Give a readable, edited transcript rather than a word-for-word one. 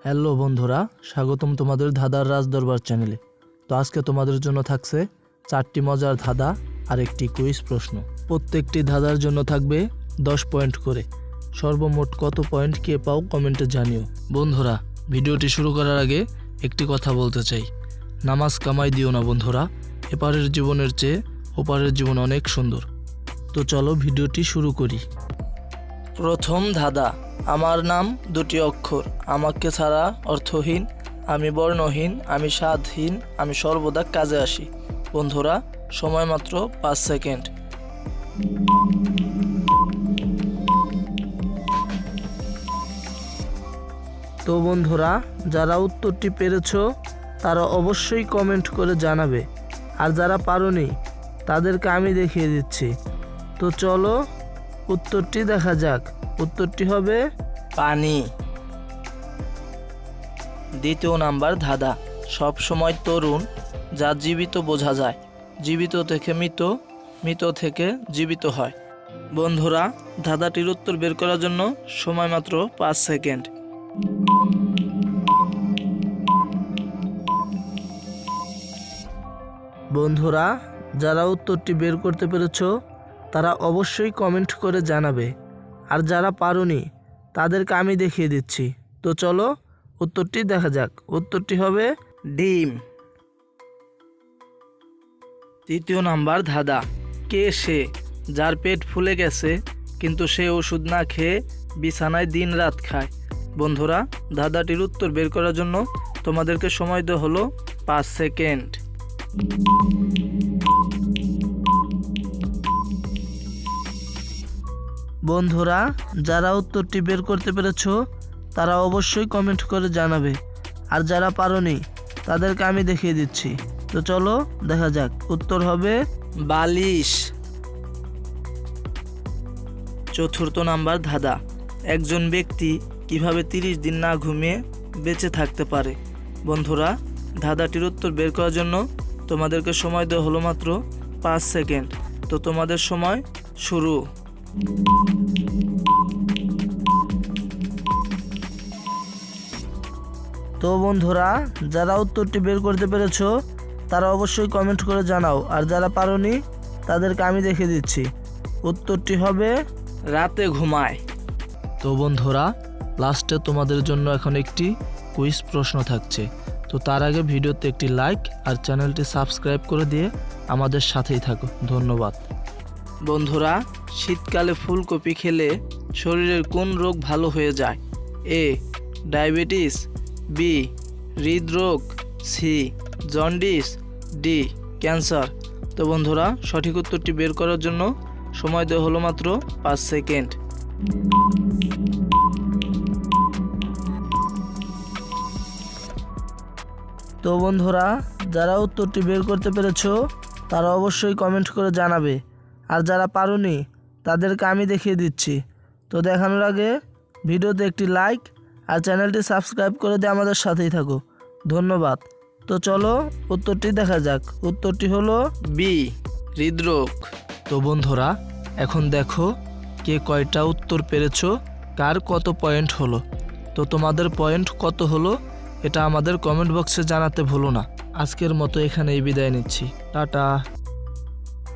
Hello বন্ধুরা, স্বাগতম তোমাদের ধাঁধার রাজদরবার চ্যানেলে। তো আজকে তোমাদের জন্য থাকছে 4টি মজার ধাঁধা আর একটি কুইজ প্রশ্ন। প্রত্যেকটি ধাঁধার জন্য থাকবে 10 পয়েন্ট করে। সর্বমোট কত পয়েন্ট কে পাও কমেন্টে জানিও। বন্ধুরা, ভিডিওটি শুরু করার আগে একটি কথা বলতে চাই, নামাজ কামাই দিও না বন্ধুরা, এপারের জীবনের চেয়ে ওপারের জীবন অনেক সুন্দর। তো চলো ভিডিওটি শুরু করি। প্রথম ধাঁধা, আমার নাম 2টি অক্ষর, আমাকে ছাড়া অর্থহীন, আমি বর্ণহীন, আমি স্বাদহীন, আমি সর্বদা কাজে আসি। বন্ধুরা, সময় মাত্র 5 সেকেন্ড। তো বন্ধুরা, যারা উত্তরটি পেরেছো তারা অবশ্যই কমেন্ট করে জানাবে, আর যারা পারোনি তাদেরকে আমি দেখিয়ে দিচ্ছি। তো চলো উত্তরটি দেখা যাক। উত্তরটি হবে পানি। দ্বিতীয় নাম্বার ধাঁধা, সব সময় তরুণ, যা জীবিত বোঝা যায়, জীবিত থেকে মৃত, মৃত থেকে জীবিত হয়। বন্ধুরা, ধাঁধাটির উত্তর বের করার জন্য সময় মাত্র 5 সেকেন্ড। বন্ধুরা, যারা উত্তরটি বের করতে পেরেছো তারা অবশ্যই কমেন্ট করে জানাবে, আর যারা পারোনি তাদেরকে আমি দেখিয়ে দিচ্ছি। তো চলো উত্তরটি দেখা যাক। উত্তরটি হবে ডিম। তৃতীয় নাম্বার ধাঁধা, কে সে যার পেট ফুলে গেছে কিন্তু সে ওষুধ না খেয়ে বিছানায় দিন রাত খায়। বন্ধুরা, ধাঁধাটির উত্তর বের করার জন্য তোমাদেরকে সময় দেওয়া হলো 5 সেকেন্ড। বন্ধুরা, যারা উত্তরটি বের করতে পেরেছো তারা অবশ্যই কমেন্ট করে জানাবে, আর যারা পারোনি তাদেরকে আমি দেখিয়ে দিচ্ছি। তো চলো দেখা যাক। উত্তর হবে বালিশ। চতুর্থ নাম্বার ধাঁধা, একজন ব্যক্তি কিভাবে 30 দিন না ঘুমিয়ে বেঁচে থাকতে পারে। বন্ধুরা, ধাঁধাটির উত্তর বের করার জন্য তোমাদেরকে সময় দেওয়া হলো মাত্র 5 সেকেন্ড। তো তোমাদের সময় শুরু। তো বন্ধুরা, যারা উত্তরটি বের করতে পেরেছো তারা অবশ্যই কমেন্ট করে জানাও, আর যারা পারোনি তাদেরকে আমি দেখিয়ে দিচ্ছি। উত্তরটি হবে রাতে ঘুমায়। তো বন্ধুরা, লাস্টে তোমাদের জন্য এখন একটি কুইজ প্রশ্ন থাকছে। তো তার আগে ভিডিওতে একটি লাইক আর চ্যানেলটি সাবস্ক্রাইব করে দিয়ে আমাদের সাথেই থাকো। ধন্যবাদ। বন্ধুরা, শীতকালে ফুলকপি খেলে শরীরের কোন রোগ ভালো হয়ে যায়? এ ডায়াবেটিস, বি হৃদরোগ, সি জন্ডিস, ডি ক্যান্সার। তো বন্ধুরা, সঠিক উত্তরটি বের করার জন্য সময় দেওয়া হলো মাত্র 5 সেকেন্ড। তো বন্ধুরা, যারা উত্তরটি বের করতে পেরেছো তারা অবশ্যই কমেন্ট করে জানাবে, আর যারা পারোনি তাদেরকে আমি দেখিয়ে দিচ্ছি। তো দেখানোর আগে ভিডিওতে একটি লাইক আর চ্যানেলটি সাবস্ক্রাইব করে দিয়ে আমাদের সাথেই থাকো। ধন্যবাদ। তো চলো উত্তরটি দেখা যাক। উত্তরটি হলো বি হৃদরোগ। তো বন্ধুরা, এখন দেখো কে কয়টা উত্তর পেরেছো, কার কত পয়েন্ট হলো। তো তোমাদের পয়েন্ট কত হলো এটা আমাদের কমেন্ট বক্সে জানাতে ভুলো না। আজকের মতো এখানেই বিদায় নিচ্ছি। টাটা।